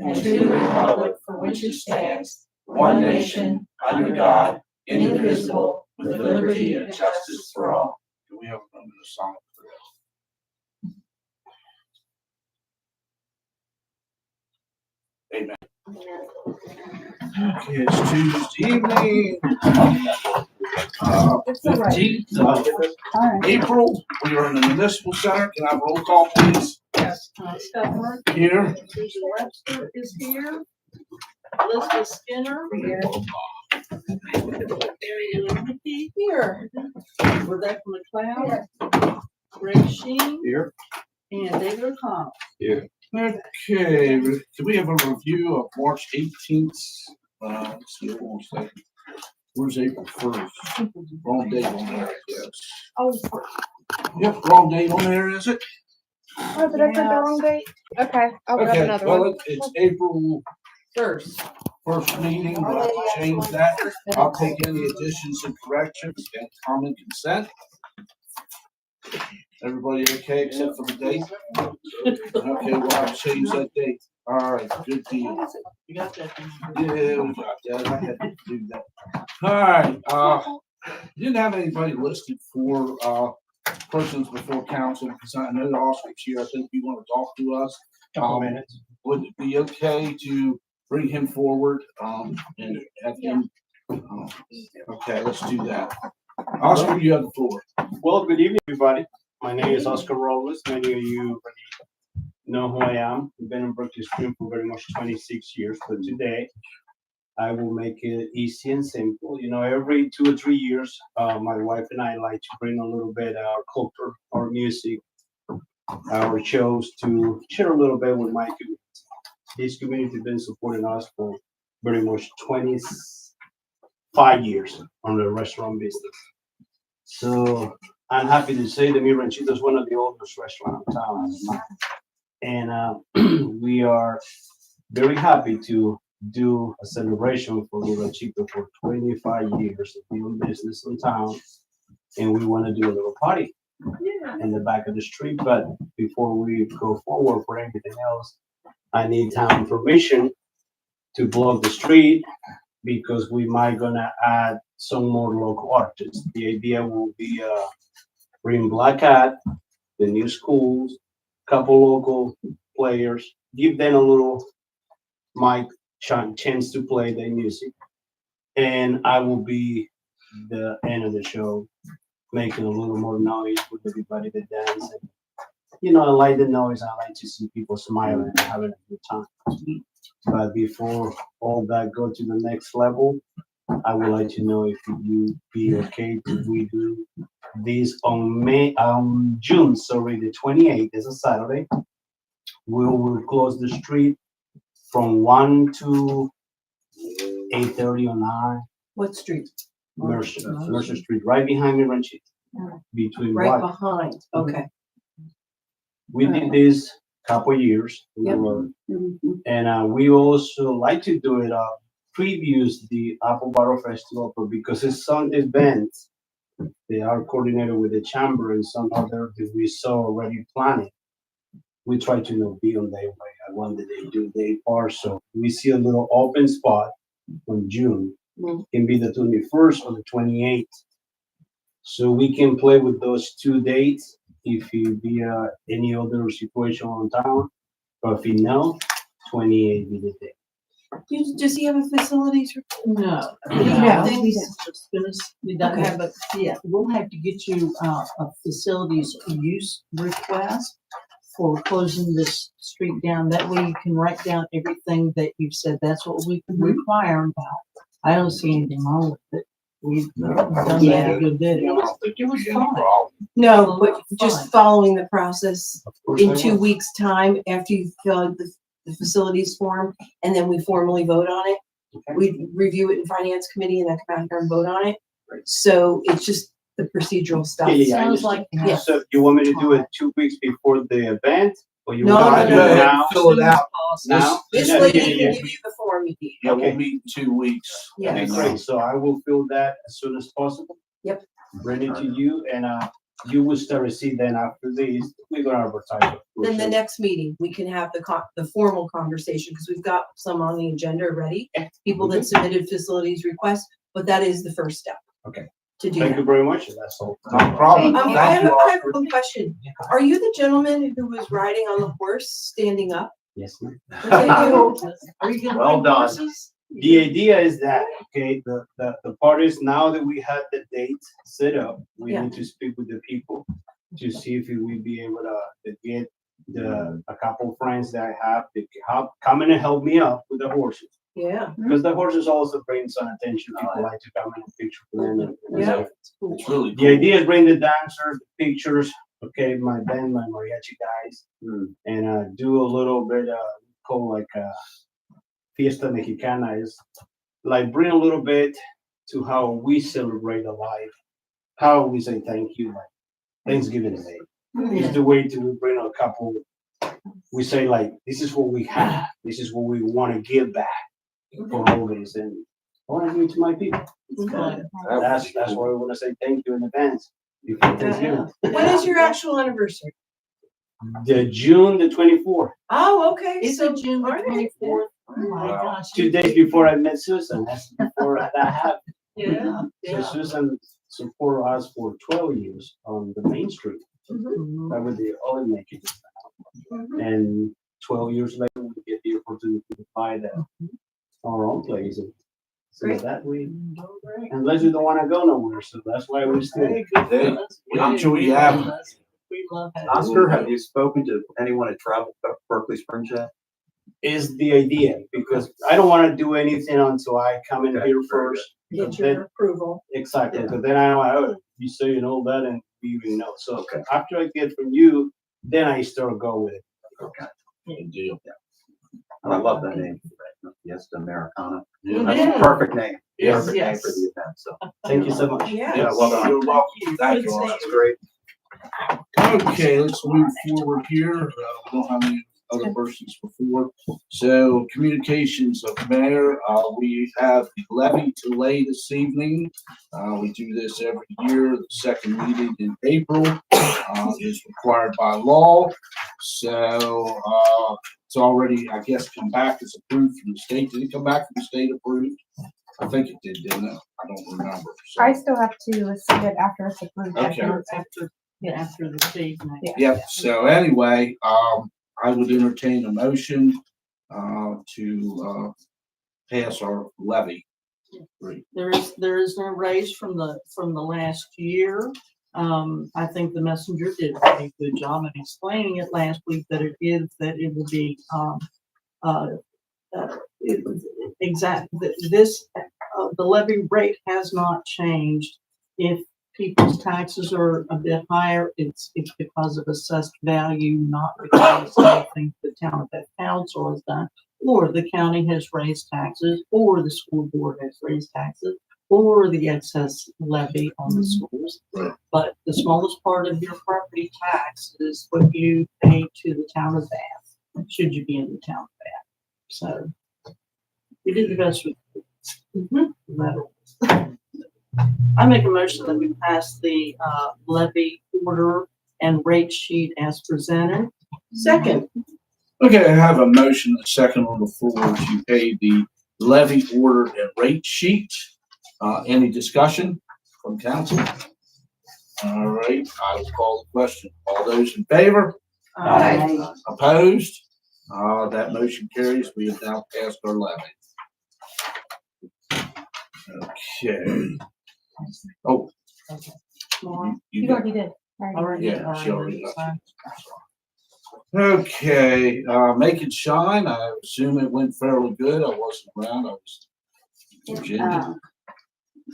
and to the republic for which it stands, one nation, under God, indivisible, with liberty and justice for all. Do we have a song for this? Amen. Okay, it's Tuesday evening. 15th of April. We are in the Municipal Center. Can I have a roll call, please? Yes. Scott Mark. Here. Lisa Webster is here. Elizabeth Skinner. Here. Here. Rebecca McLeod. Greg Sheen. Here. And David O'Connell. Here. Okay, can we have a review of March 18th? Let's see, hold on a second. Where's April 1st? Wrong date on there, I guess. Oh, Yep, wrong date on there, is it? Oh, did I put the wrong date? Okay, I'll grab Okay, another well, one. it's April first. 1st meeting, but I'll change that. I'll take any additions and corrections and common consent. Everybody okay except for the date? Okay, well, I'll change that date. All right, good deal. You got that? Yeah, we got that. I had to do that. All right, didn't have anybody listed for, persons before council, because I know the Oscar's here. I think you want to talk to us. Couple minutes. Would it be okay to bring him forward, and have him? Okay, let's do that. Oscar, you have the floor. Well, good evening, everybody. My name is Oscar Robles. Many of you already know who I am. I've been in Berkeley Stream for very much 26 years, but today I will make it easy and simple. You know, every 2 or 3 years, my wife and I like to bring a little bit of our culture, our music, our shows to share a little bit with my community. This community has been supporting us for very much 25 years on the restaurant business. So I'm happy to say that Mi Ranchito is one of the oldest restaurants in town. And we are very happy to do a celebration for Mi Ranchito for 25 years of doing business in town. And we want to do a little party in the back of the street. But before we go forward for everything else, I need town permission to block the street because we might gonna add some more local artists. The idea will be bring Black Cat, the new schools, couple local players, give them a little mic chance to play their music, and I will be the end of the show, making a little more noise with everybody that dance. And, you know, I like the noise. I like to see people smiling and having a good time. But before all that go to the next level, I would like to know if you be okay to we do this on June, the 28th, is a Saturday. We will close the street from 1 to 8:30 or 9. What street? Mercer Street, right behind Mi Ranchito. Between Right what? behind. Okay. We did this couple years. Yep. And we also like to do it previous the Apple Barrel Festival, but because it's some events, they are coordinated with the chamber and some other that we saw already planning. We try to be on their way. I want that they do their part. So we see a little open spot on June. Can be the 21st or the 28th. So we can play with those 2 dates if you be any other situation on town. But if you know, 28 be the day. Does he have a facilities? No. No. We don't Okay. have, we'll have to get you a facilities use request for closing this street down. That way you can write down everything that you've said. That's what we require about. I don't see anything wrong with it. We've done that a good bit. It was fine. No, but Fine. just following the process Of course in I 2 will. weeks' time after you fill out the facilities form, and then we formally vote on it. Okay. We review it in finance committee and then come out here and vote on it. So it's just the procedural stuff. Yeah, I Sounds like. understand. Yeah. So you want me to do it 2 weeks before the event, or you No, want no, me to do no, it no. now? Fill it out. Now? This Yeah, way yeah, they yeah, can give you the form you need. Yeah, we'll Okay. meet in 2 weeks. Yeah. Okay, great. So I will fill that as soon as possible. Yep. Bring it to you, and you will start to see then after this, we're gonna advertise. it. Then the next meeting, we can have the formal conversation, because we've got some on the agenda already. People that submitted facilities requests, but that is the first step. Okay. To do Thank that. you very much, that's all. No problem. Thank you. I Thank have, you, I have Oscar. one question. Are you the gentleman who was riding on the horse, standing up? Yes, ma'am. Are you gonna Well bring done. horses? The idea is that, okay, the part is now that we have the date set up, we Yeah. need to speak with the people to see if we will be able to get a couple friends that I have that can come in and help me out with the horses. Yeah. Because the horses also bring some attention. People like to come in and picture them. And Yeah. so It's really the idea is bring the dancers, the pictures, okay, my band, my mariachi guys, and do a little bit called like Fiesta Mexicana, is like bring a little bit to how we celebrate a life, how we say thank you, like Thanksgiving Day. It's the way to bring a couple. We say like, this is what we have. This is what we want to give back for all this, and I want to give it to my people. That's why we want to say thank you in advance before Thanksgiving. When is your actual anniversary? The June the 24th, Oh, okay. Is So, it June all right. 24th? Oh my Wow. gosh. 2 days before I met Susan. That's before that happened. Yeah, So yeah. Susan supported us for 12 years on the Main Street. Mhm. That was the only making. Mhm. And 12 years later, we get the opportunity to buy our own place. And so Great. that we, unless you don't want to go nowhere, so that's why we stay. Very good. Hey, That's we enjoy great. you having us. We love having Oscar, you. have you spoken to anyone at Travel Berkeley Springs yet? Is the idea, because I don't want to do anything until I come in Okay, here very first. Get because your then- approval. Exactly, Yeah. because then I'm like, oh, you say and all that, and we even know. So after I get from you, then I start go with it. Okay. Good deal. And I love that name. Fiesta Americana. Yeah. That's Yeah. a perfect name. Yes. Perfect name Yes. for the event, so. Thank you so much. Yeah. Yeah, well done. You're welcome. Thank you, Good Oscar. That's great. Okay, let's move forward here. We don't have any other persons before. So communications of mayor, we have the levy to lay this evening. We do this every year, the second meeting in April, is required by law. So, it's already, I guess, come back as approved from the state. Did it come back from the state approved? I think it did, didn't it? I don't remember. So- I still have to submit after it's approved. Okay. After the state. night. Yeah. Yep, so anyway, I would entertain a motion, to, pass our levy. There is no raise from the last year. I think the messenger did a pretty good job in explaining it last week, that it will be, the levy rate has not changed. If people's taxes are a bit higher, it's because of assessed value, not because of anything the town of Beth Council has done, or the county has raised taxes, or the school board has raised taxes, or the excess levy on the schools. Right. But the smallest part of your property tax is what you pay to the town of Bath, should you be in the town of Bath. So we did the best we could. That- I make a motion that we pass the levy order and rate sheet as presented. Second. Okay, I have a motion, a second on the floor to pay the levy order and rate sheet. Any discussion from council? All right, I will call the question. All those in favor? Aye. Opposed? That motion carries. We have now passed our levy. Okay. Oh. Maura? You You got- already did. Already. Yeah, she already got it. Okay, make it shine. I assume it went fairly good. I wasn't around. I was in Virginia.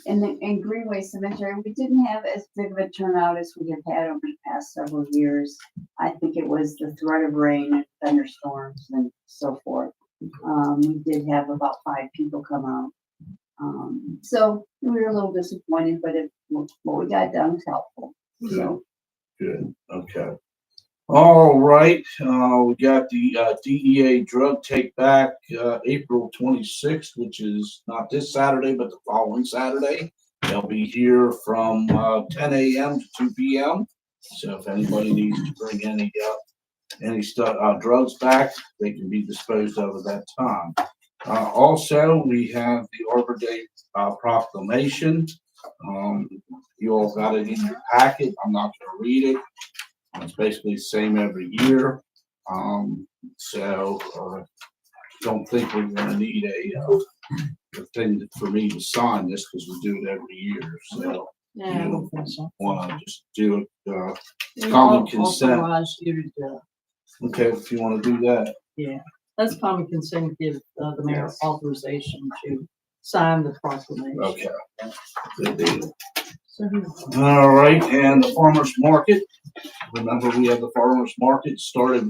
In Greenway Cemetery, we didn't have as big of a turnout as we have had over the past several years. I think it was the threat of rain and thunderstorms and so forth. We did have about 5 people come out. So we were a little disappointed, but what we got done was helpful. So Good, okay. All right, we got the DEA drug take back, April 26th, which is not this Saturday, but the following Saturday. They'll be here from 10 a.m. to 2 p.m. So if anybody needs to bring any stuff, drugs back, they can be disposed of at that time. Also, we have the Arbor Day proclamation. You all got it in your packet. I'm not gonna read it. It's basically the same every year. Don't think we're gonna need a thing for me to sign this because we do it every year. So Yeah, I don't think so. wanna just do it, We common au- consent. Authorize you to do it. Okay, if you wanna do that. Yeah, that's common consent, to give the mayor authorization to sign the proclamation. Okay. Good deal. So who- All right, and the farmer's market. Remember, we had the farmer's market started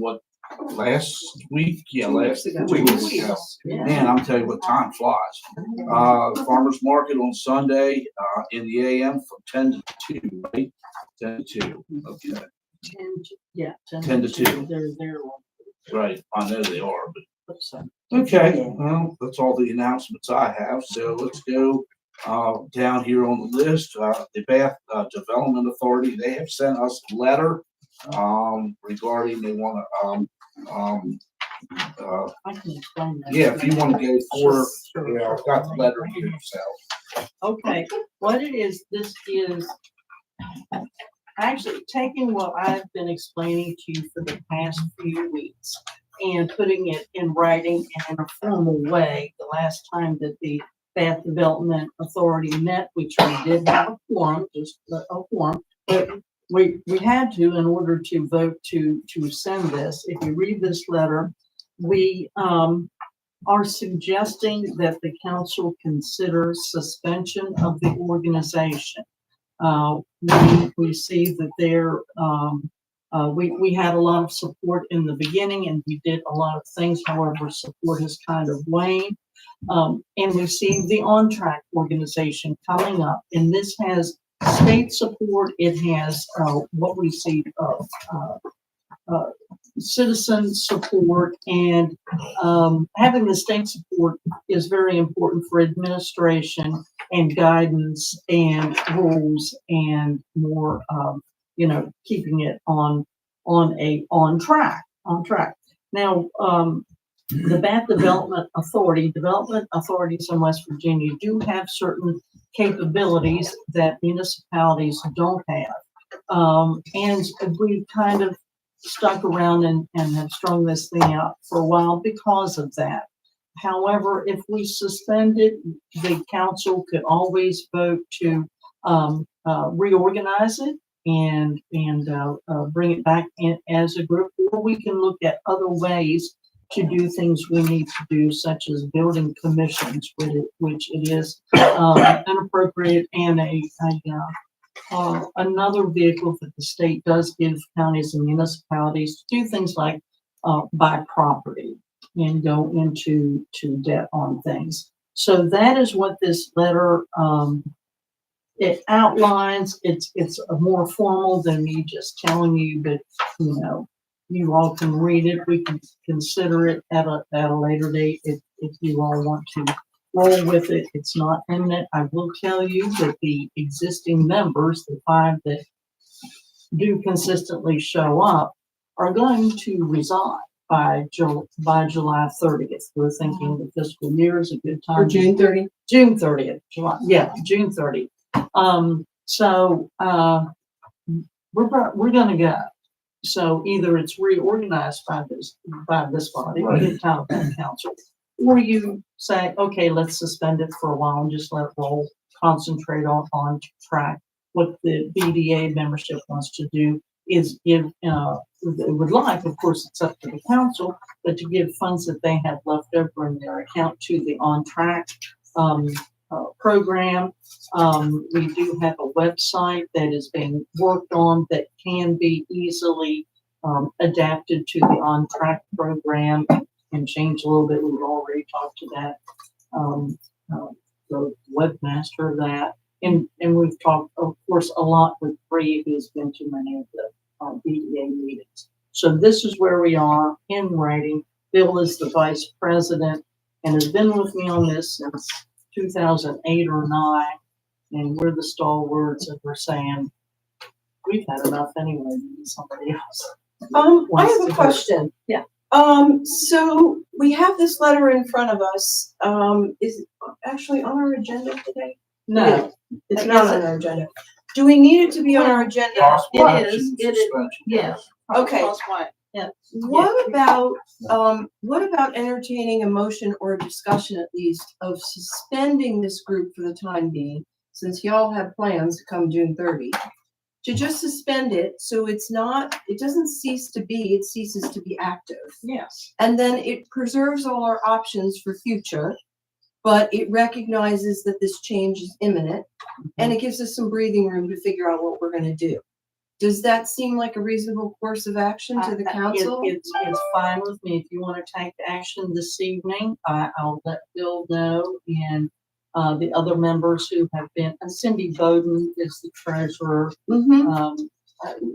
last week? Yeah, last 2 weeks ago. 2 weeks ago. Yeah. Man, I'm telling you what, time flies. Farmer's market on Sunday, in the AM from 10 to 2, right? 10 to 2, okay, 10 to 2. They're, right, I know they are, so. but, okay, well, that's all the announcements I have, so let's go, down here on the list, the Bath, Development Authority, they have sent us a letter, regarding, they wanna, I can explain that. yeah, if you wanna go for, Sure. yeah, I've got the letter here, so. Okay, what it is, this is actually taking what I've been explaining to you for the past few weeks and putting it in writing and in a formal way. The last time that the Bath Development Authority met, which we did have a quorum, just a quorum, but we had to in order to vote to send this. If you read this letter, we are suggesting that the council consider suspension of the organization. We see that there, we had a lot of support in the beginning and we did a lot of things. However, support has kind of waned. And we see the On Track organization coming up, and this has state support. It has what we see citizen support, and having the state support is very important for administration and guidance and rules and more, keeping it on track. Now, the Bath Development authorities in West Virginia do have certain capabilities that municipalities don't have. And we've kind of stuck around and have strung this thing out for a while because of that. However, if we suspend it, the council could always vote to reorganize it and bring it back in as a group, or we can look at other ways to do things we need to do, such as building commissions, which it is inappropriate and another vehicle that the state does give counties and municipalities to do things like buy property and go into debt on things. So that is what this letter it outlines. It's more formal than me just telling you that, you all can read it. We can consider it at a later date if you all want to roll with it. It's not imminent. I will tell you that the existing members, the 5 that do consistently show up, are going to resign by July 30th. We're thinking the fiscal year is a good time. Or June 30th. June 30th, July, yeah, June 30th. We're gonna go. So either it's reorganized by this body, the town council, or you say, okay, let's suspend it for a while and just let it roll, concentrate on track. What the BDA membership wants to do is give, they would like, of course, it's up to the council, but to give funds that they have left over in their account to the On Track program. We do have a website that is being worked on that can be easily adapted to the On Track program and change a little bit. We've already talked to that, the webmaster of that. And we've talked, of course, a lot with Bree, who's been to many of the BDA meetings. So this is where we are in writing. Bill is the vice president and has been with me on this since 2008 or 9, and we're the stalwarts, and we're saying we've had enough anyway, maybe somebody else. I wants have to a go. question. Yeah. So we have this letter in front of us. Is it actually on our agenda today? No, It's I not guess on our agenda. Do we need it to be on our agenda? Possible It action, is, it is, suspension. yeah. Okay. That's why, yeah. What about entertaining a motion or a discussion at least of suspending this group for the time being, since y'all have plans to come June 30? To just suspend it, so it doesn't cease to be, it ceases to be active. Yes. And then it preserves all our options for future, but it recognizes that this change is imminent, and it gives us some breathing room to figure out what we're gonna do. Does that seem like a reasonable course of action to the council? It's fine with me. If you want to take action this evening, I'll let Bill know and the other members who have been, Cindy Bowden is the treasurer. Mm-hmm.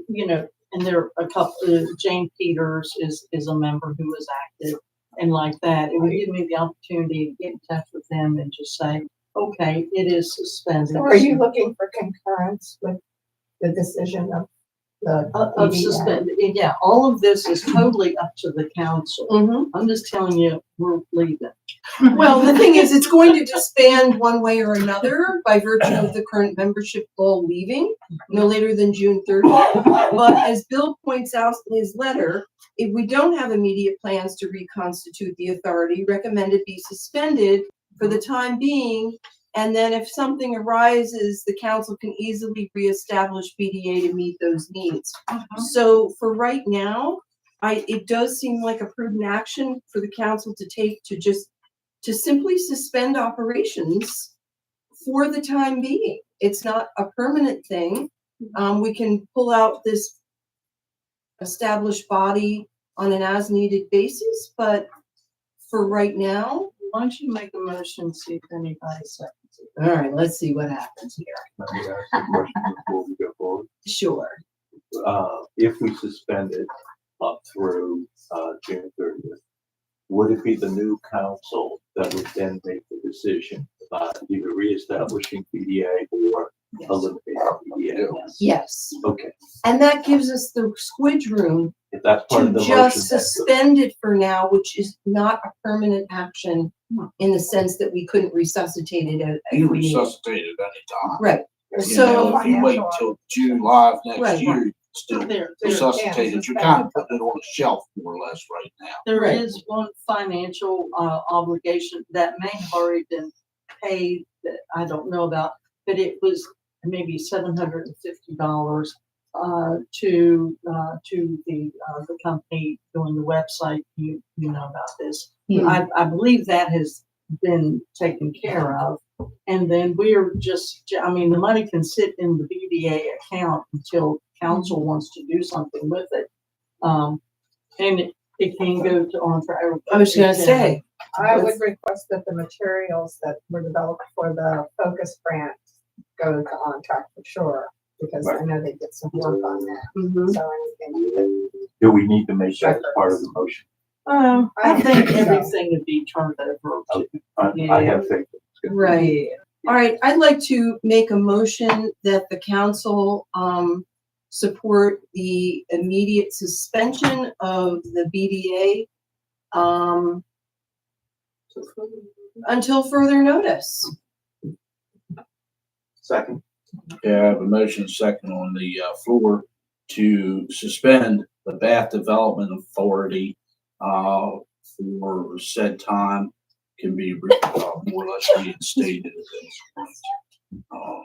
You know, and there are a couple, Jane Peters is a member who is active and like that. It would give me the opportunity to get in touch with them and just say, okay, it is suspended. So are you looking for concurrence with the decision of the Of BDA? suspended, yeah, all of this is totally up to the council. Mm-hmm. I'm just telling you, we're leaving. Well, the thing is, it's going to disband one way or another by virtue of the current membership all leaving no later than June 30th. But as Bill points out in his letter, if we don't have immediate plans to reconstitute the authority, recommend it be suspended for the time being. And then if something arises, the council can easily reestablish BDA to meet those needs. So for right now, it does seem like a prudent action for the council to take to simply suspend operations for the time being. It's not a permanent thing. We can pull out this established body on an as-needed basis, but for right now, Why don't you make a motion, see if anybody seconds it? all right, let's see what happens here. Let me ask you a question before we go forward. Sure. If we suspend it up through, June 30th, would it be the new council that would then make the decision about either reestablishing BDA or Yes. eliminating BDA? Yes. Yes. Okay, And that gives us the squidge room if that's part to of the motion. just that's good. suspend it for now, which is not a permanent action in the sense that we couldn't resuscitate it at You if we need it. resuscitate it anytime. Right. There's You So- know, if you wait until July of Right. next year, you can still There, resuscitate it. You're kind of putting it on a shelf more or less right now. there Right. is one financial obligation that may have already been paid that I don't know about, but it was maybe $750 to the company doing the website. You know about this. Yeah. I believe that has been taken care of. And then we're just, I mean, the money can sit in the BDA account until council wants to do something with it. And it can go to on for. I was gonna say, I would request that the materials that were developed for the focus grant go to On Track for Sure, because I know they did some work on that. mhm. So anything. Do we need to make that as part of the motion? I think so. everything would be turned over to. I have faith. that it's gonna be- Right. All right, I'd like to make a motion that the council support the immediate suspension of the BDA until further notice. Second, Yeah, I have a motion second on the floor to suspend the Bath Development Authority for said time can be more or less reinstated at this point.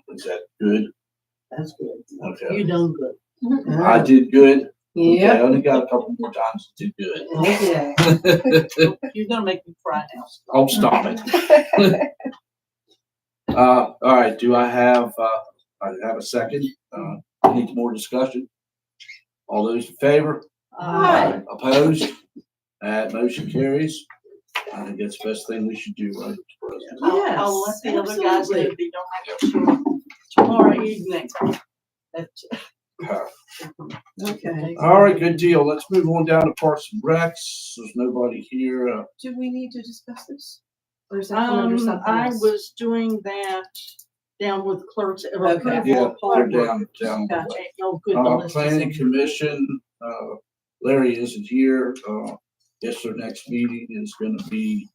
Is that good? That's good. Okay, You done good. I did good. Okay, I Yep. only got a couple more times to do good. Okay. You're gonna make me cry now. Oh, stop it. All right, do I have a second? Need more discussion? All those in favor? Aye. Opposed? That motion carries. I think that's the best thing we should do, right, Mr. President? I'll let the other guys know absolutely. if you don't have to tomorrow evening. Okay. All right, good deal. Let's move on down to Parks and Recs. There's nobody here. Do we need to discuss this? Or is that coming under something I else? was doing that down with clerks. Okay. Yeah, they're down. Gotcha. Oh, good. The list is Planning in. commission, Larry isn't here. Guess their next meeting is gonna be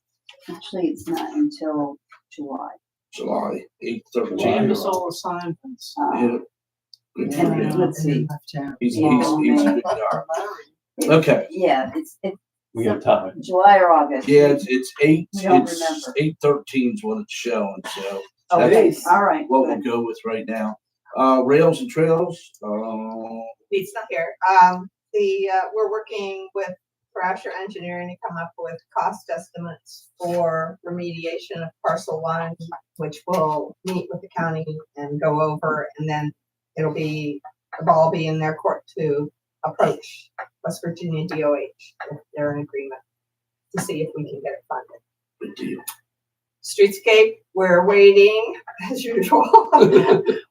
Actually, it's not until July. July 8th, July. Canvas 13th. all assignments. Yeah. Good for And him. let's see. He's a good guy. Okay. Yeah, it's We have time. July or August. Yeah, it's eight, We don't it's remember. 8/13 is what it's showing, so Okay, that's all right. what we'll good. go with right now. Rails and trails, Pete's not here. We're working with Thrasher Engineering to come up with cost estimates for remediation of parcel one, which we'll meet with the county and go over, and then the ball be in their court to approach West Virginia DOH if they're in agreement to see if we can get it funded. good deal. Streetscape, we're waiting, as usual.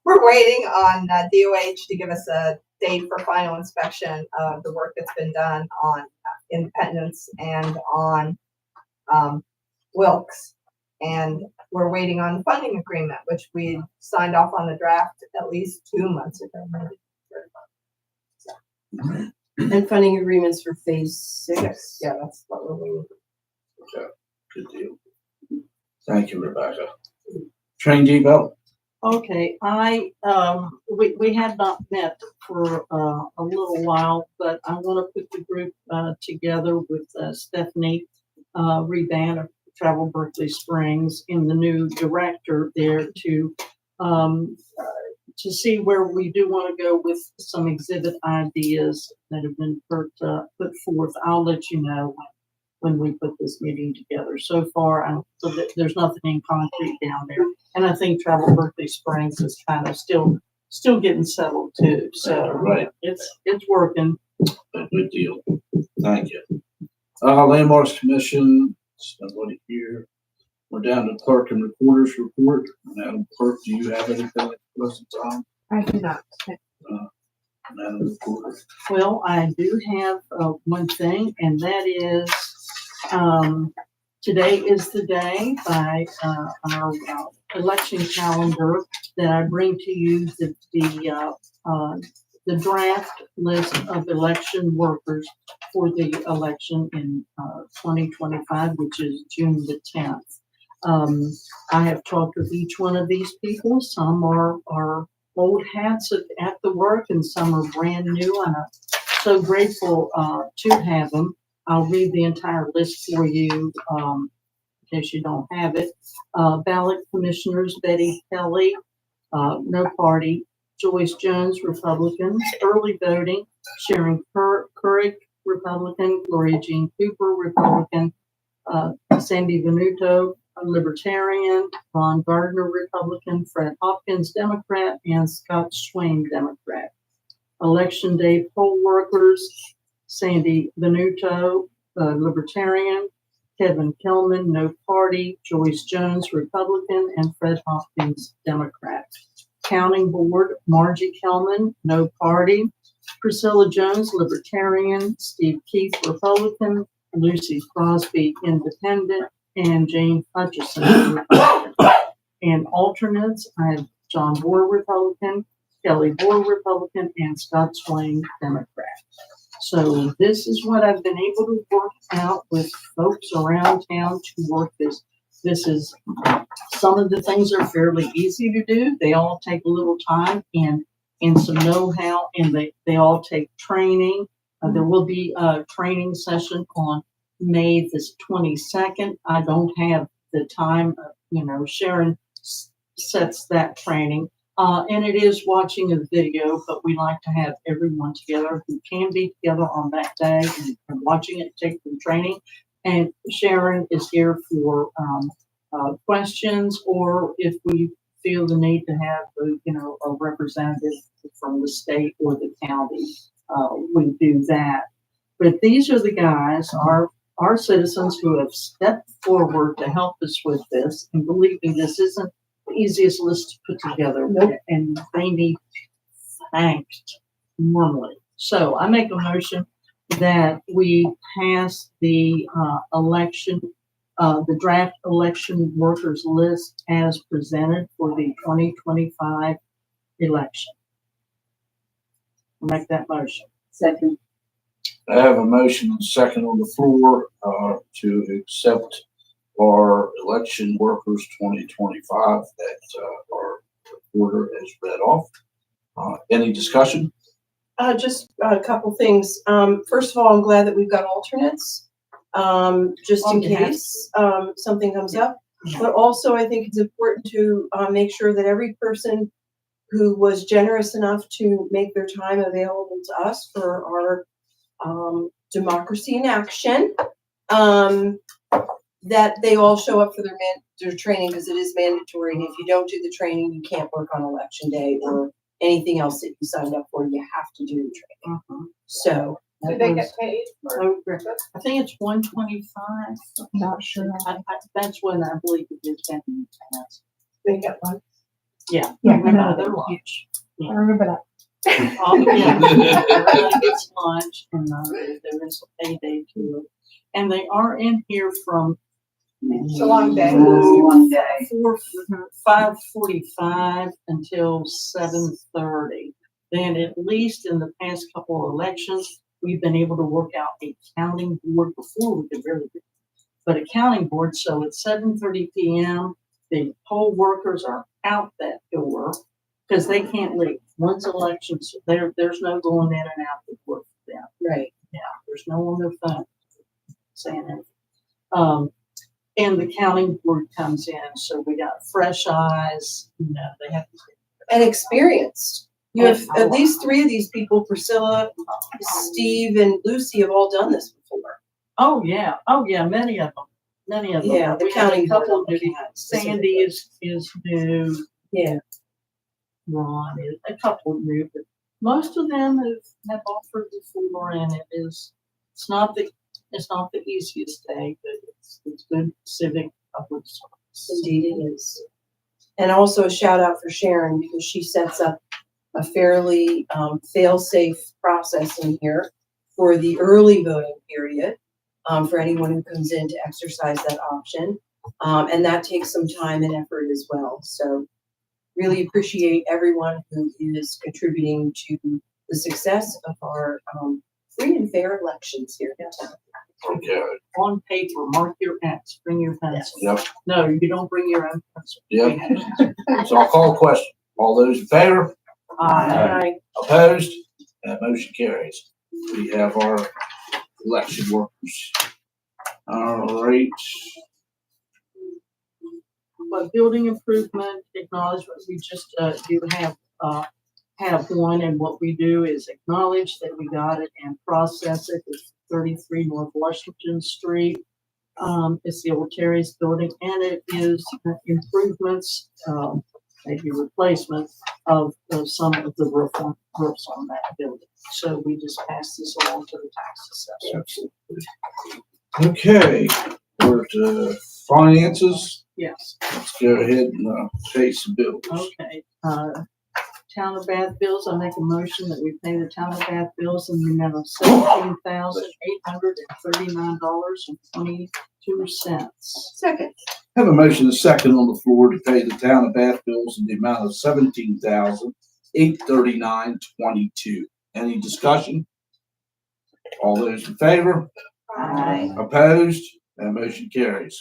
We're waiting on DOH to give us a date for final inspection of the work that's been done on Independence and on Wilkes. And we're waiting on the funding agreement, which we signed off on the draft at least 2 months ago. maybe. And funding agreements for phase 6. Yeah, that's what we're waiting for. Okay, good deal. Thank you, Rebecca. Train depot, Okay, we have not met for a little while, but I want to put the group together with Stephanie Reban of Travel Berkeley Springs and the new director there to see where we do want to go with some exhibit ideas that have been put forth. I'll let you know when we put this meeting together. So far, there's nothing in concrete down there. And I think Travel Berkeley Springs is kind of still getting settled too. So Right. it's working. a good deal. Thank you. Landmarks commission, there's nobody here. We're down to clerk and reporters report. Madam Clerk, do you have anything at the present time? I do not. Madam Reporter. Well, I do have one thing, and that is today is the day by our election calendar that I bring to you the draft list of election workers for the election in 2025, which is June the 10th. I have talked with each one of these people. Some are old hats at the work and some are brand new, and I'm so grateful to have them. I'll read the entire list for you in case you don't have it. Ballot commissioners: Betty Kelly, no party; Joyce Jones, Republican; early voting: Sharon Couric, Republican; Gloria Jean Cooper, Republican; Sandy Venuto, a Libertarian; Ron Gardner, Republican; Fred Hopkins, Democrat; and Scott Swain, Democrat. Election day poll workers: Sandy Venuto, Libertarian; Kevin Kelman, no party; Joyce Jones, Republican; and Fred Hopkins, Democrat. Counting board: Margie Kelman, no party; Priscilla Jones, Libertarian; Steve Keith, Republican; Lucy Crosby, Independent; and Jane Hutchison, Republican. And alternates: I have John Boer, Republican; Kelly Boer, Republican; and Scott Swain, Democrat. So this is what I've been able to work out with folks around town to work this. This is, some of the things are fairly easy to do. They all take a little time and some know-how, and they all take training. There will be a training session on May this 22nd. I don't have the time, Sharon sets that training. And it is watching a video, but we like to have everyone together who can be together on that day and watching it, take the training. And Sharon is here for questions, or if we feel the need to have a representative from the state or the county, we do that. But these are the guys, our citizens who have stepped forward to help us with this. And believe me, this isn't the easiest list to put together, and they need thanked normally. So I make a motion that we pass the election the draft election workers list as presented for the 2025 election. I'll make that motion. Second, I have a motion and second on the floor, to accept our election workers 2025 that, are order as read off. Any discussion? Just a couple things. First of all, I'm glad that we've got alternates, just in Oh, yeah. case, something comes up. But also, I think it's important to, make sure that every person who was generous enough to make their time available to us for our, democracy in action, that they all show up for their training, because it is mandatory. And if you don't do the training, you can't work on election day or anything else that you signed up for. You have to do the training. So, Do they get paid? I think it's 125. not sure. That's when I believe it is back in the past. They get one. Yeah. Yeah, I They're know that. huge. I remember that. Oh, yeah. Everybody gets lunch and there is a payday to it. And they are in here from It's a long day. One day. 5:45 until 7:30. Then at least in the past couple of elections, we've been able to work out a counting board before we could really do. But a counting board, so at 7:30 PM, the poll workers are out that door because they can't leave. Once elections, there's no going in and out the door for them. right. Yeah, there's no on their phone saying anything. And the counting board comes in, so we got fresh eyes, they have. And experienced. You have at least 3 of these people, Priscilla, Steve, and Lucy, have all done this before. Oh, yeah, many of them. Yeah, the We have counting a board. couple I'm looking new. at Sandy is new, Yeah, Ron is, a couple new, but most of them have offered before, and it's not the easiest day, but it's good civic public service. indeed it is. And also a shout out for Sharon, because she sets up a fairly fail-safe process in here for the early voting period, for anyone who comes in to exercise that option. And that takes some time and effort as well. So really appreciate everyone who is contributing to the success of our free and fair elections here in town. Okay, On paper, mark your X, bring your pencil. yep, No, you don't bring your own pencil. yep. So I'll call a question. All those in favor? Aye. Opposed? That motion carries. We have our election workers. All right. But building improvement, acknowledgement, we just, do have one, and what we do is acknowledge that we got it and process it. It's 33 North Washington Street. It's the old Terry's building, and it is improvements, maybe replacement of some of the roofs on that building. So we just pass this along to the tax assessors. Okay, we're to finances. Yes. Let's go ahead and pay some bills. Okay, Town of Bath bills, I make a motion that we pay the Town of Bath bills in the amount of $17,839.22. Second. Have a motion and a second on the floor to pay the town of Bath bills in the amount of $17,839.22. Any discussion? All those in favor? Aye. Opposed? That motion carries.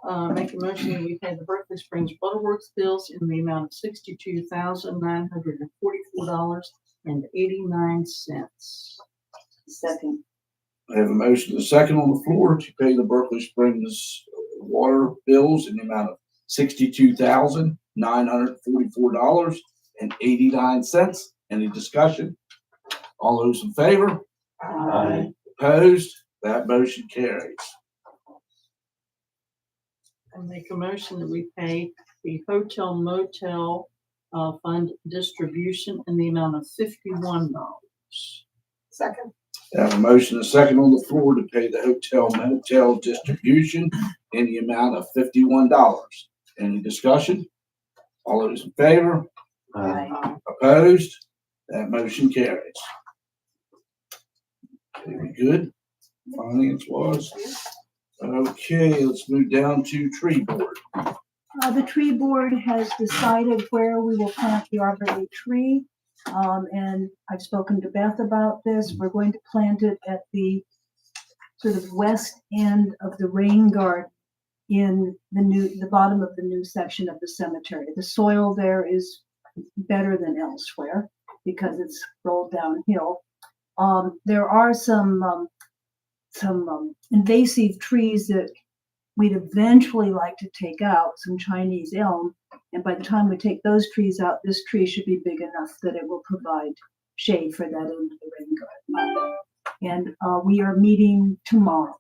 Make a motion that we pay the Berkeley Springs Waterworks bills in the amount of $62,944.89. Second, I have a motion and a second on the floor to pay the Berkeley Springs water bills in the amount of $62,944.89. Any discussion? All those in favor? Aye. Opposed? That motion carries. I make a motion that we pay the hotel motel fund distribution in the amount of $51. Second. I have a motion and a second on the floor to pay the hotel motel distribution in the amount of $51. Any discussion? All those in favor? Aye. Opposed? That motion carries. Okay, we good? Finance was. Okay, let's move down to tree board. The tree board has decided where we will plant the arborvitae tree. And I've spoken to Beth about this. We're going to plant it at the sort of west end of the rain garden in the bottom of the new section of the cemetery. The soil there is better than elsewhere because it's rolled downhill. There are some invasive trees that we'd eventually like to take out, some Chinese elm. And by the time we take those trees out, this tree should be big enough that it will provide shade for that end of the rain garden. And we are meeting tomorrow.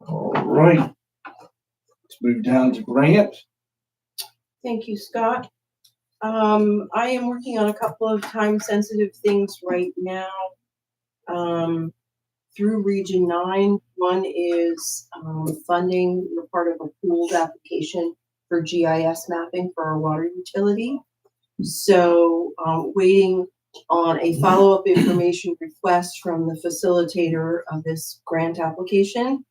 All right. Let's move down to grant. Thank you, Scott. I am working on a couple of time-sensitive things right now. Through Region 9, one is funding, we're part of a pooled application for GIS mapping for our water utility. So waiting on a follow-up information request from the facilitator of this grant application.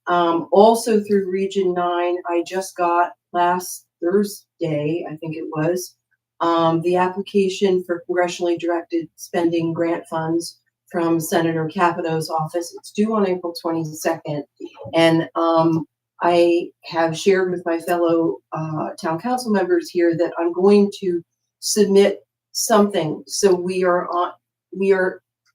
Also through Region 9, I just got last Thursday, I think it was, the application for congressionally directed spending grant funds from Senator Capito's office. It's due on April 22nd. And I have shared with my fellow town council members here that I'm going to submit something. So we are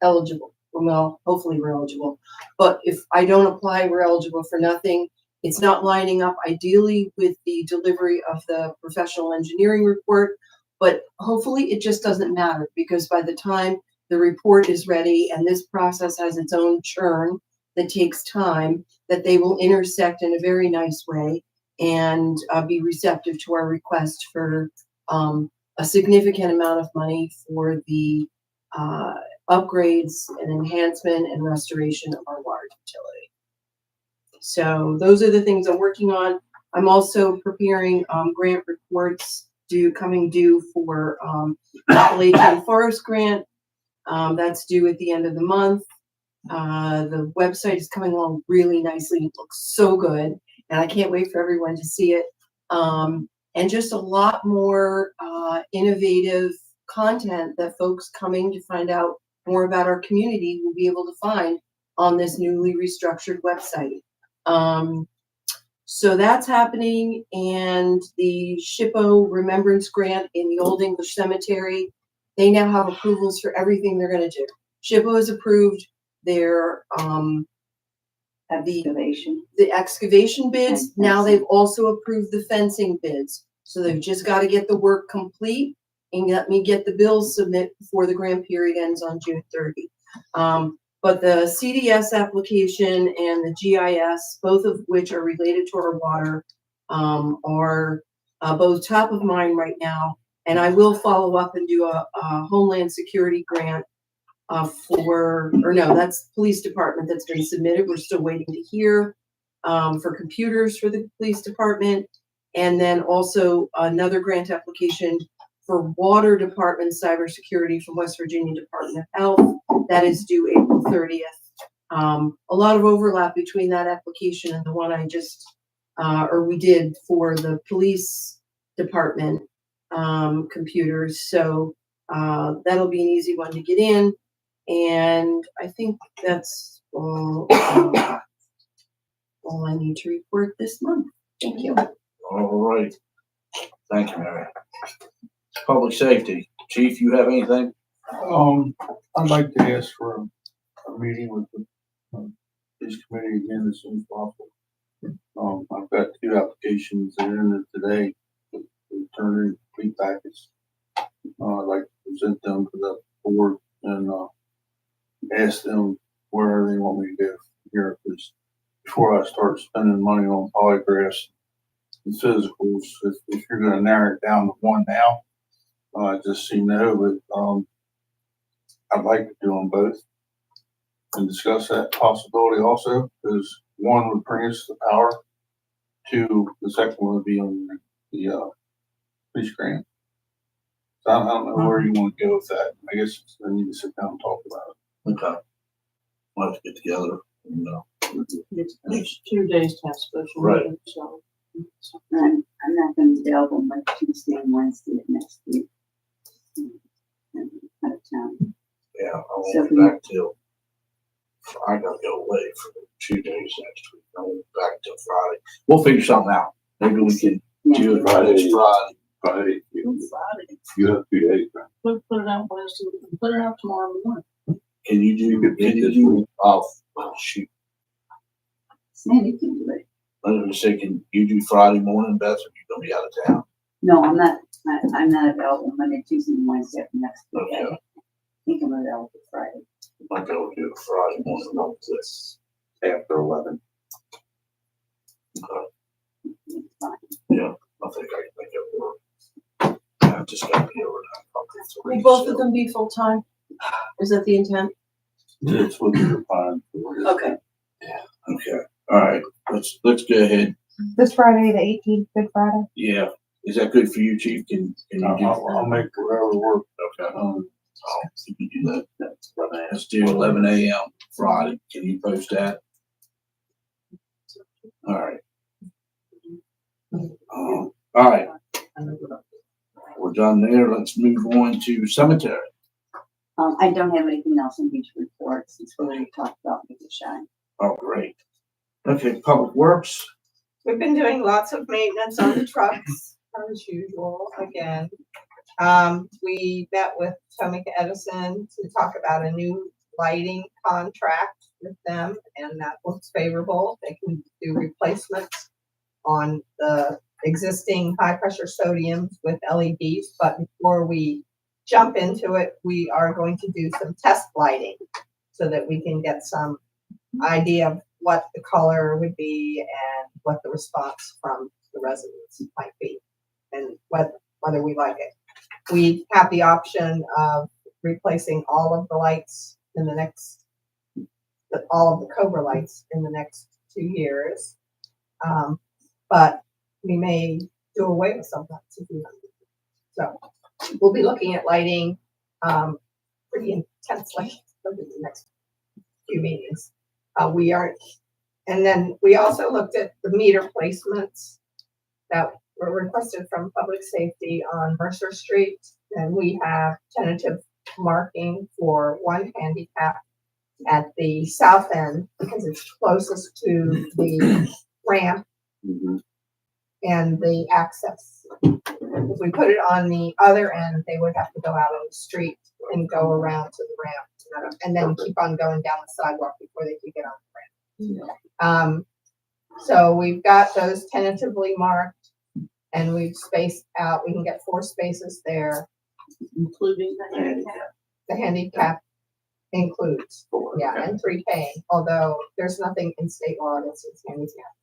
eligible. Well, hopefully we're eligible. But if I don't apply, we're eligible for nothing. It's not lining up ideally with the delivery of the professional engineering report, but hopefully it just doesn't matter because by the time the report is ready and this process has its own churn that takes time, that they will intersect in a very nice way and be receptive to our request for a significant amount of money for the upgrades and enhancement and restoration of our water utility. So those are the things I'm working on. I'm also preparing grant reports coming due for Appalachian Forest Grant. That's due at the end of the month. The website is coming along really nicely. It looks so good. And I can't wait for everyone to see it. And just a lot more innovative content that folks coming to find out more about our community will be able to find on this newly restructured website. So that's happening. And the SHPO Remembrance Grant in the Old English Cemetery, they now have approvals for everything they're going to do. SHPO has approved their the excavation bids. Now they've also approved the fencing bids. So they've just got to get the work complete and let me get the bills submit before the grant period ends on June 30. But the CDS application and the GIS, both of which are related to our water, are both top of mind right now. And I will follow up and do a Homeland Security grant that's police department that's been submitted. We're still waiting to hear for computers for the police department. And then also another grant application for water department cybersecurity from West Virginia Department of Health. That is due April 30th. A lot of overlap between that application and the one I just, we did for the police department computers. So that'll be an easy one to get in. And I think that's all I need to report this month. Thank you. All right. Thank you, Mary. Public safety. Chief, you have anything? I'd like to ask for a meeting with the police committee again as soon as possible. I've got 2 applications that are in there today. Turn in complete packets. I'd like to present them to the board and ask them where they want me to go here. Because before I start spending money on polygraphs and physicals, if you're going to narrow it down to one now, just so you know, but I'd like to do them both and discuss that possibility also, because one would bring us the power, 2, the second one would be on the police grant. So I don't know where you want to go with that. I guess I need to sit down and talk about it. Okay. We'll have to get together. No. There's 2 days to have special Right. meetings, so. I'm not gonna be available Monday, Tuesday, and Wednesday of next week. I'm out of town. Yeah, I So won't be we- back till, I gotta go away for 2 days next week. I won't be back till Friday. We'll figure something out. Maybe we can Yeah. do it Friday. next Friday. Friday, Friday. you have 2 days, right? Put it out Wednesday, put it out tomorrow morning. Can you You do, could can meet you this do, week. oh, shoot. Sandy can do it. I was gonna say, can you do Friday morning, Beth, or you gonna be out of town? No, I'm not available Monday, Tuesday, and Wednesday of next week. Okay. I think I'm available Friday. Might be able to do it Friday morning, like this. After 11. It's fine. I think I can make it work. I just gotta be overtime. probably three, Will both so- of them be full-time? Is that the intent? It's what you're fine for. Okay. Okay, all right, let's go ahead. This Friday, the 18th, Good Friday. Yeah, is that good for you, chief? Can you do? I'll make whatever work. Okay. You can do that. Let's do 11 a.m. Friday. Can you post that? All right. All right, we're done there. Let's move on to cemetery. I don't have anything else in these reports since we already talked about Big Shine. Oh, great. Okay, public works. We've been doing lots of maintenance on the trucks as usual again. We met with Tomic Edison to talk about a new lighting contract with them, and that looks favorable. They can do replacements on the existing high pressure sodiums with LEDs, but before we jump into it, we are going to do some test lighting so that we can get some idea of what the color would be and what the response from the residents might be and whether we like it. We have the option of replacing all of the lights in the next, all of the Cobra lights in the next 2 years. But we may do away with some lights if we want. So we'll be looking at lighting pretty intensely over the next few meetings. And then we also looked at the meter placements that were requested from Public Safety on Mercer Street. And we have tentative marking for one handicap at the south end because it's closest to the ramp and the access. If we put it on the other end, they would have to go out on the street and go around to the ramp and then keep on going down the sidewalk before they could get on the ramp. So we've got those tentatively marked and we've spaced out, we can get 4 spaces there. Including the handicap. The handicap includes, yeah, and 3 paying, although there's nothing in state law that says handicap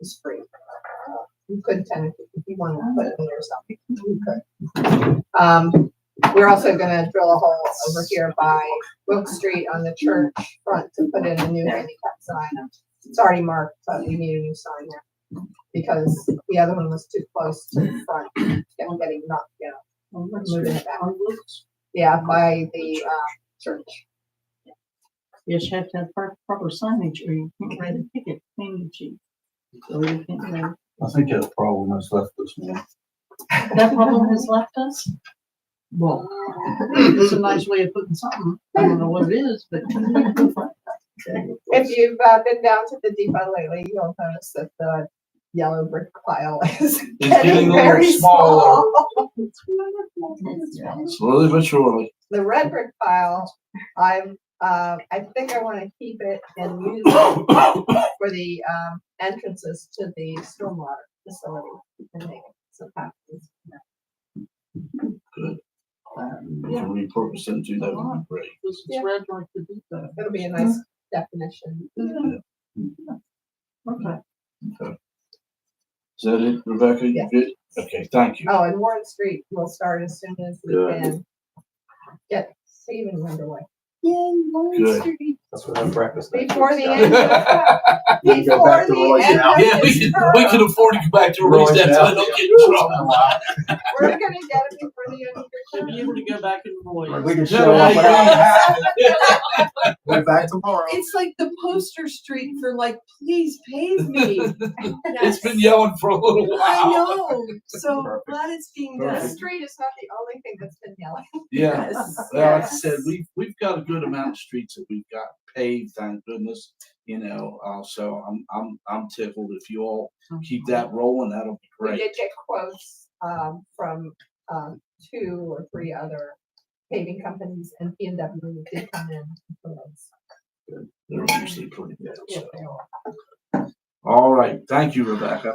is free. You could tentatively, if you want to put it in there or something, you could. We're also gonna drill a hole over here by Wilk Street on the church front to put in a new handicap sign. It's already marked, but we need a new sign there because the other one was too close to the front, getting knocked down. Moving it back. Yeah, by the church. Yes, you have to have proper signage or you can't write a ticket, can you, chief? So you can't write. I think that problem has left us, man. That problem has left us? Well, it's a nice way of putting something. I don't know what it is, but. If you've been down to the depot lately, you'll notice that the yellow brick pile is getting a little very smaller. Yeah. Slowly but surely. The red brick pile, I think I want to keep it and use it for the entrances to the stormwater facility and make it some kind of. Good. Yeah, repurpose into that would be great. This is Yeah. red like the depot. It'll be a nice definition. Okay. Is that it, Rebecca? You Yeah. good? Okay, thank you. Oh, and Warren Street will start as soon as we Good. can get paving underway. Yay, Lawrence Good. Street. That's what I'm breakfast. next Before week, the Scott. end of, We can go before back to the Roy's end now. of Yeah, this we can term, afford to go back to Roy's Roy's now, so now. they don't get in trouble. we're gonna get it before the end of your term. Be able to go back and Roy. We can Yeah, show up yeah, without yeah. a hat. We're back tomorrow. It's like the poster street for like, please pave me. It's been yelling for a little I while. know, so Perfect. glad it's being The done. Perfect. street is not the only thing that's been yelling. Yeah. Yes, Well, like I yes. said, we've got a good amount of streets that we've got paved, thank goodness. So I'm tickled. If you all keep that rolling, that'll be We great. did get quotes, from, 2 or 3 other paving companies, and P&W did come in for those. They're usually pretty good. Yeah, So. they are. All right, thank you, Rebecca.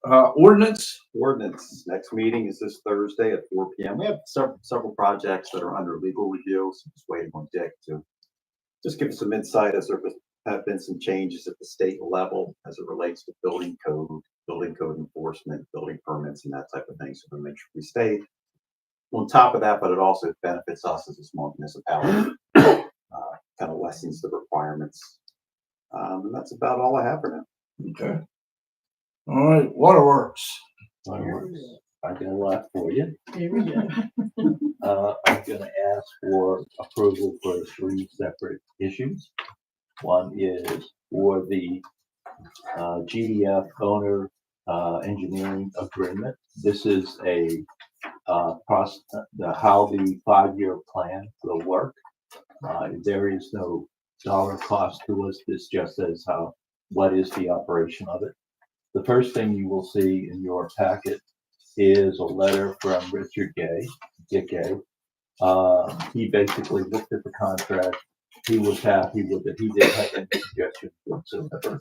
Ordinance, Ordinance, next meeting is this Thursday at 4 PM. We have several projects that are under legal review, so just waiting on Dick to just give us some insight as there have been some changes at the state level as it relates to building code enforcement, building permits and that type of thing. So we make sure we stay on top of that, but it also benefits us as a small municipality. Kind of lessens the requirements. And that's about all I have for now. okay. All right, waterworks. Fireworks. I got a lot for you. Here we go. I'm gonna ask for approval for 3 separate issues. One is for the GDF owner engineering agreement. This is a process, how the 5-year plan will work. There is no dollar cost to us. This just says what is the operation of it. The first thing you will see in your packet is a letter from Richard Dick Gay. He basically looked at the contract. He was happy with it. He didn't have any suggestions whatsoever.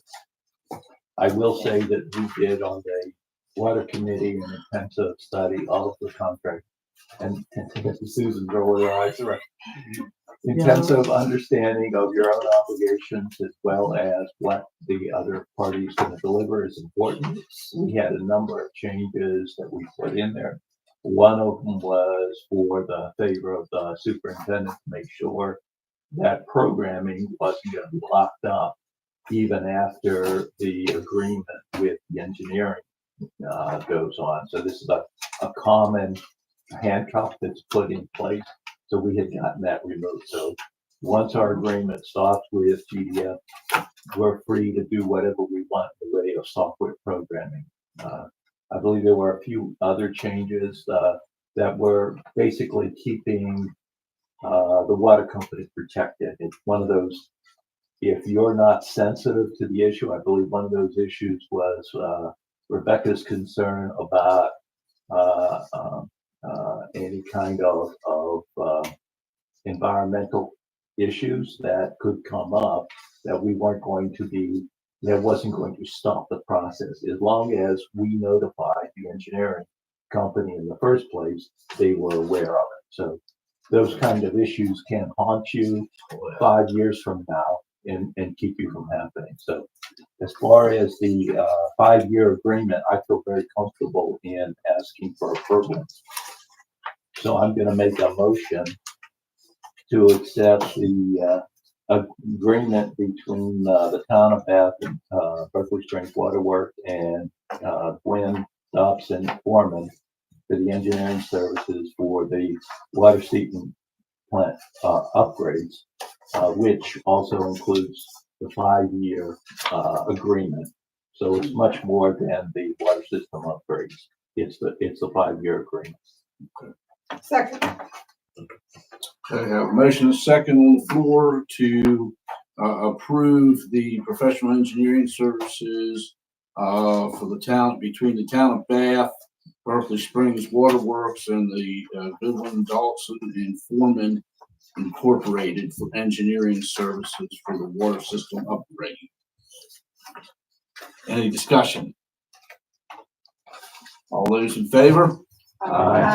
I will say that we did on the water committee an intensive study of the contract, and Susan's rolling her eyes around. Intensive understanding of your own obligations as well as what the other party's going to deliver is important. We had a number of changes that we put in there. One of them was for the favor of the superintendent to make sure that programming wasn't going to be locked up even after the agreement with the engineering goes on. So this is a common handcuff that's put in place. So we had gotten that removed. So once our agreement stops with GDF, we're free to do whatever we want in the way of software programming. I believe there were a few other changes that were basically keeping the water company protected. It's one of those, if you're not sensitive to the issue, I believe one of those issues was Rebecca's concern about any kind of environmental issues that could come up, that we weren't going to be, that wasn't going to stop the process. As long as we notified the engineering company in the first place, they were aware of it. So those kind of issues can haunt you 5 years from now and keep you from happening. So as far as the 5-year agreement, I feel very comfortable in asking for approval. So I'm going to make a motion to accept the agreement between the town of Bath and Berkeley Springs Water Works and Gwen Dobson Foreman for the engineering services for the water treatment plant upgrades, which also includes the 5-year agreement. So it's much more than the water system upgrades. It's the 5-year agreement. Second. Okay, I have a motion and a second on the floor to approve the professional engineering services for the town, between the town of Bath, Berkeley Springs Waterworks, and the Goodwin, Dawson, and Foreman Incorporated for engineering services for the water system upgrade. Any discussion? All those in favor? Aye.